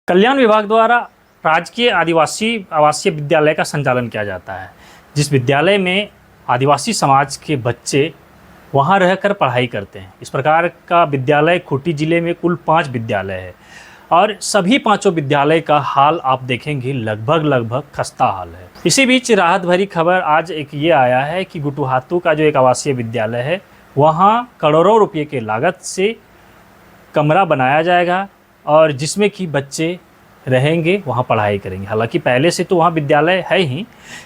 कल्याण विभाग द्वारा राजकीय आदिवासी आवासीय विद्यालय का संचालन किया जाता है, जिस विद्यालय में आदिवासी समाज के बच्चे वहां रहकर पढ़ाई करते हैं। इस प्रकार का विद्यालय खूंटी जिले में कुल 5 विद्यालय है और सभी 5 विद्यालय का हाल आप देखेंगे लगभग खस्ता हाल है। इसी बीच राहत भरी खबर आज एक ये आया है कि गुटुहातू का जो एक आवासीय विद्यालय है, वहाँ करोड़ों रुपये के लागत से कमरा बनाया जाएगा और जिसमें कि बच्चे रहेंगे, वहाँ पढ़ाई करेंगे। हालांकि पहले से तो वहाँ विद्यालय है ही,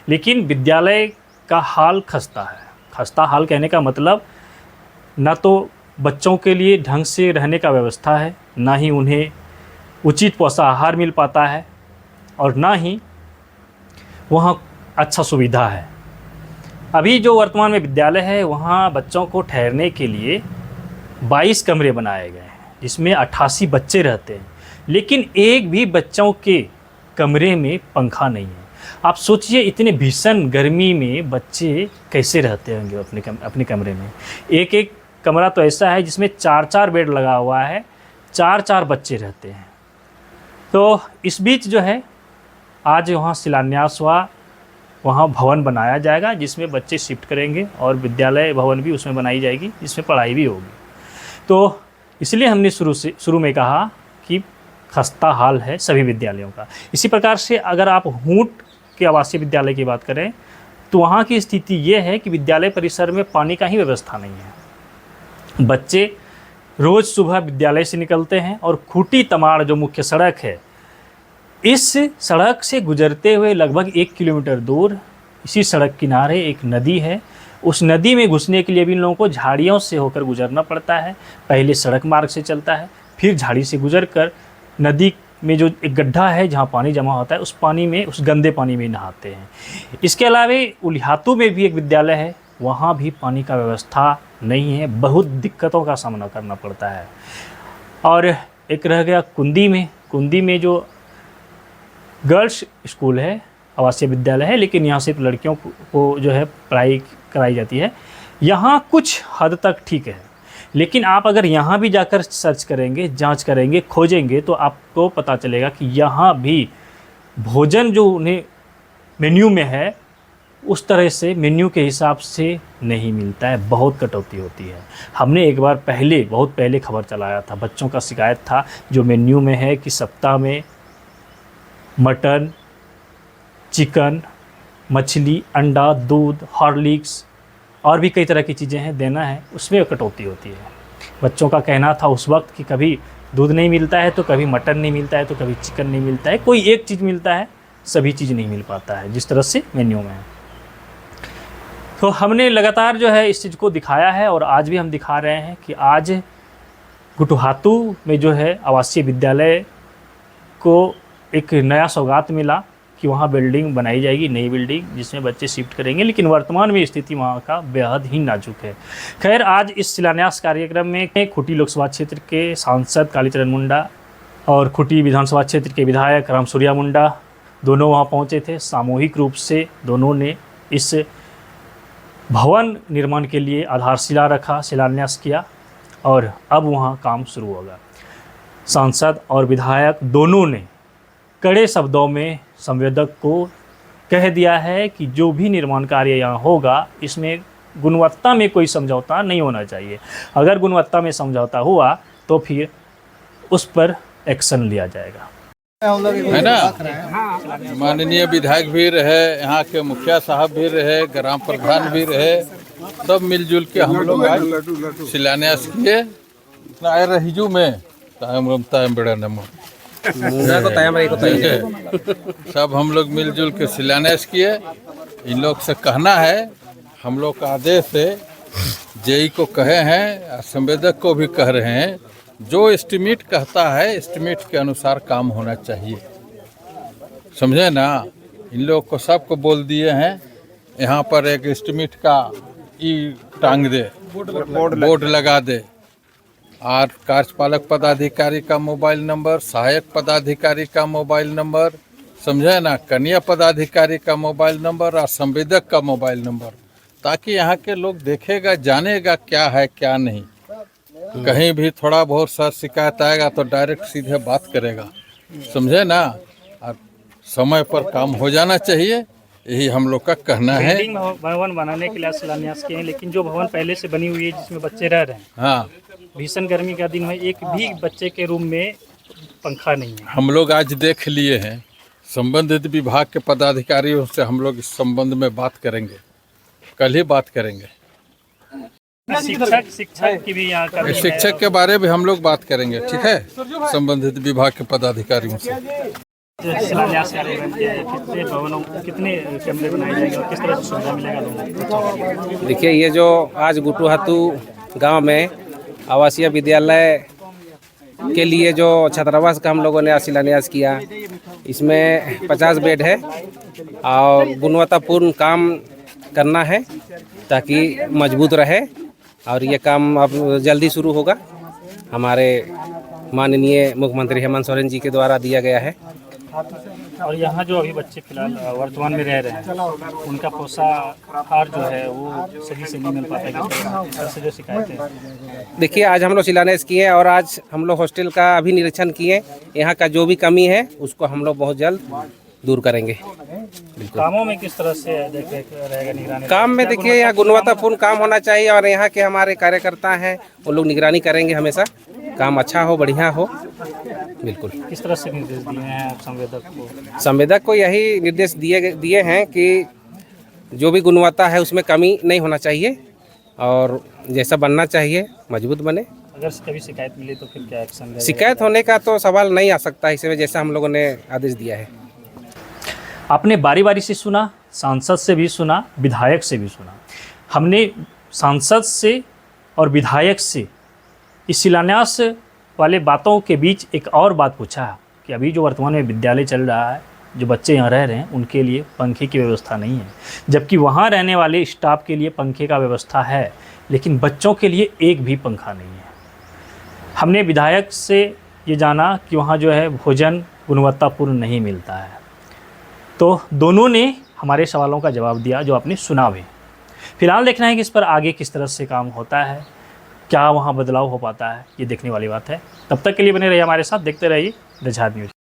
लेकिन विद्यालय का हाल खस्ता है। खस्ता हाल कहने का मतलब ना तो बच्चों के लिए ढंग से रहने का व्यवस्था है, ना ही उन्हें उचित पोषाहार मिल पाता है और ना ही वहाँ अच्छा सुविधा है। अभी जो वर्तमान में विद्यालय है, वहाँ बच्चों को ठहरने के लिए 22 कमरे बनाए गए हैं, जिसमें 88 बच्चे रहते हैं, लेकिन एक भी बच्चों के कमरे में पंखा नहीं है। आप सोचिए इतने भीषण गर्मी में बच्चे कैसे रहते होंगे अपने कमरे में। एक एक कमरा तो ऐसा है जिसमें 4-4 बेड लगा हुआ है, 4-4 बच्चे रहते हैं। तो इस बीच जो है आज वहाँ शिलान्यास हुआ, वहाँ भवन बनाया जाएगा जिसमें बच्चे शिफ्ट करेंगे और विद्यालय भवन भी उसमें बनाई जाएगी जिसमें पढ़ाई भी होगी। तो इसलिए हमने शुरू में कहा कि खस्ता हाल है सभी विद्यालयों का। इसी प्रकार से अगर आप हूट के आवासीय विद्यालय की बात करें तो वहाँ की स्थिति ये है कि विद्यालय परिसर में पानी का ही व्यवस्था नहीं है। बच्चे रोज़ सुबह विद्यालय से निकलते हैं और खूंटी तमाड़ जो मुख्य सड़क है, इस सड़क से गुजरते हुए लगभग 1 किलोमीटर दूर इसी सड़क किनारे एक नदी है। उस नदी में घुसने के लिए भी इन लोगों को झाड़ियों से होकर गुजरना पड़ता है। पहले सड़क मार्ग से चलता है, फिर झाड़ी से गुजरकर नदी में जो एक गड्ढा है जहाँ पानी जमा होता है, उस पानी में, उस गंदे पानी में नहाते हैं। इसके अलावा उलिहातू में भी एक विद्यालय है, वहाँ भी पानी का व्यवस्था नहीं है, बहुत दिक्कतों का सामना करना पड़ता है। और एक रह गया कुंदी में जो गर्ल्स स्कूल है, आवासीय विद्यालय है, लेकिन यहाँ सिर्फ लड़कियों को जो है पढ़ाई कराई जाती है। यहाँ कुछ हद तक ठीक है, लेकिन आप अगर यहाँ भी जाकर सर्च करेंगे, जांच करेंगे, खोजेंगे तो आपको पता चलेगा कि यहाँ भी भोजन जो उन्हें मेन्यू में है उस तरह से मेन्यू के हिसाब से नहीं मिलता है, बहुत कटौती होती है। हमने एक बार बहुत पहले खबर चलाया था, बच्चों का शिकायत था जो मेन्यू में है कि सप्ताह में मटन, चिकन, मछली, अंडा, दूध, हॉर्लिक्स और भी कई तरह की चीज़ें हैं देना है, उसमें कटौती होती है। बच्चों का कहना था उस वक्त कि कभी दूध नहीं मिलता है तो कभी मटन नहीं मिलता है तो कभी चिकन नहीं मिलता है, कोई एक चीज़ मिलता है, सभी चीज़ नहीं मिल पाता है जिस तरह से मेन्यू में है। तो हमने लगातार जो है इस चीज़ को दिखाया है और आज भी हम दिखा रहे हैं कि आज गुटुहातू में जो है आवासीय विद्यालय को एक नया सौगात मिला कि वहाँ बिल्डिंग बनाई जाएगी, नई बिल्डिंग जिसमें बच्चे शिफ्ट करेंगे, लेकिन वर्तमान में स्थिति वहाँ का बेहद ही नाजुक है। खैर, आज इस शिलान्यास कार्यक्रम में खूंटी लोकसभा क्षेत्र के सांसद कालीचरण मुंडा और खूंटी विधानसभा क्षेत्र के विधायक रामसूर्या मुंडा दोनों वहाँ पहुँचे थे। सामूहिक रूप से दोनों ने इस भवन निर्माण के लिए आधारशिला रखा, शिलान्यास किया और अब वहाँ काम शुरू होगा। सांसद और विधायक दोनों ने कड़े शब्दों में संवेदक को कह दिया है कि जो भी निर्माण कार्य यहाँ होगा इसमें गुणवत्ता में कोई समझौता नहीं होना चाहिए। अगर गुणवत्ता में समझौता हुआ तो फिर उस पर एक्शन लिया जाएगा, है ना। माननीय विधायक भी रहे, यहाँ के मुखिया साहब भी रहे, ग्राम प्रधान भी रहे, सब मिलजुल के हम लोग आज शिलान्यास किए। रहीजू में बड़ा नमो सब हम लोग मिलजुल के शिलान्यास किए। इन लोग से कहना है, हम लोग का आदेश है, जेई को कहे हैं, संवेदक को भी कह रहे हैं, जो एस्टिमेट कहता है एस्टिमेट के अनुसार काम होना चाहिए, समझे ना। इन लोग को सबको बोल दिए हैं, यहाँ पर एक एस्टिमेट का टांग दे, बोर्ड लगा दे, और कार्यपालक पदाधिकारी का मोबाइल नंबर, सहायक पदाधिकारी का मोबाइल नंबर, समझे ना, कन्या पदाधिकारी का मोबाइल नंबर और संवेदक का मोबाइल नंबर, ताकि यहाँ के लोग देखेगा, जानेगा क्या है क्या नहीं। कहीं भी थोड़ा बहुत सर शिकायत आएगा तो डायरेक्ट सीधे बात करेगा। समझे ना। और समय पर काम हो जाना चाहिए, यही हम लोग का कहना है। बिल्डिंग भवन बनाने के लिए शिलान्यास किए हैं, लेकिन जो भवन पहले से बनी हुई है जिसमें बच्चे रह रहे हैं, हाँ, भीषण गर्मी का दिन है, एक भी बच्चे के रूम में पंखा नहीं है। हम लोग आज देख लिए हैं, संबंधित विभाग के पदाधिकारियों से हम लोग इस संबंध में बात करेंगे, कल ही बात करेंगे। शिक्षक की भी यहाँ का भी है। शिक्षक के बारे में हम लोग बात करेंगे, ठीक है, संबंधित विभाग के पदाधिकारियों से। शिलान्यास कार्यक्रम किया है, कितने भवनों, कितने कमरे बनाए जाएंगे और किस तरह से सुविधा मिलेगा लोगों को? देखिए, ये जो आज गुटुहातू गांव में आवासीय विद्यालय के लिए जो छात्रावास का हम लोगों ने आज शिलान्यास किया, इसमें 50 बेड है और गुणवत्तापूर्ण काम करना है ताकि मजबूत रहे, और ये काम अब जल्दी शुरू होगा। हमारे माननीय मुख्यमंत्री हेमंत सोरेन जी के द्वारा दिया गया है। और यहाँ जो अभी बच्चे फिलहाल वर्तमान में रह रहे हैं, उनका पोषाहार जो है वो सही से नहीं मिल पाता है, किस तरह से जो शिकायतें हैं। देखिए, आज हम लोग शिलान्यास किए और आज हम लोग हॉस्टल का भी निरीक्षण किए। यहाँ का जो भी कमी है उसको हम लोग बहुत जल्द दूर करेंगे। कामों में किस तरह से देख रेख रहेगा, निगरानी? काम में देखिए, यहाँ गुणवत्तापूर्ण काम होना चाहिए और यहाँ के हमारे कार्यकर्ता हैं वो लोग निगरानी करेंगे, हमेशा काम अच्छा हो, बढ़िया हो। बिल्कुल। किस तरह से निर्देश दिए हैं संवेदक को? संवेदक को यही निर्देश दिए हैं कि जो भी गुणवत्ता है उसमें कमी नहीं होना चाहिए और जैसा बनना चाहिए मजबूत बने। अगर कभी शिकायत मिली तो फिर क्या एक्शन रहेगा? शिकायत होने का तो सवाल नहीं आ सकता, इसमें जैसा हम लोगों ने आदेश दिया है। आपने बारी बारी से सुना, सांसद से भी सुना, विधायक से भी सुना। हमने सांसद से और विधायक से इस शिलान्यास वाले बातों के बीच एक और बात पूछा कि अभी जो वर्तमान में विद्यालय चल रहा है, जो बच्चे यहाँ रह रहे हैं उनके लिए पंखे की व्यवस्था नहीं है, जबकि वहाँ रहने वाले स्टाफ के लिए पंखे का व्यवस्था है, लेकिन बच्चों के लिए एक भी पंखा नहीं है। हमने विधायक से ये जाना कि वहाँ जो है भोजन गुणवत्तापूर्ण नहीं मिलता है। तो दोनों ने हमारे सवालों का जवाब दिया जो आपने सुना भी। फिलहाल देखना है कि इस पर आगे किस तरह से काम होता है, क्या वहाँ बदलाव हो पाता है, ये देखने वाली बात है। तब तक के लिए बने रहिए हमारे साथ, देखते रहिए द झाद न्यूज़।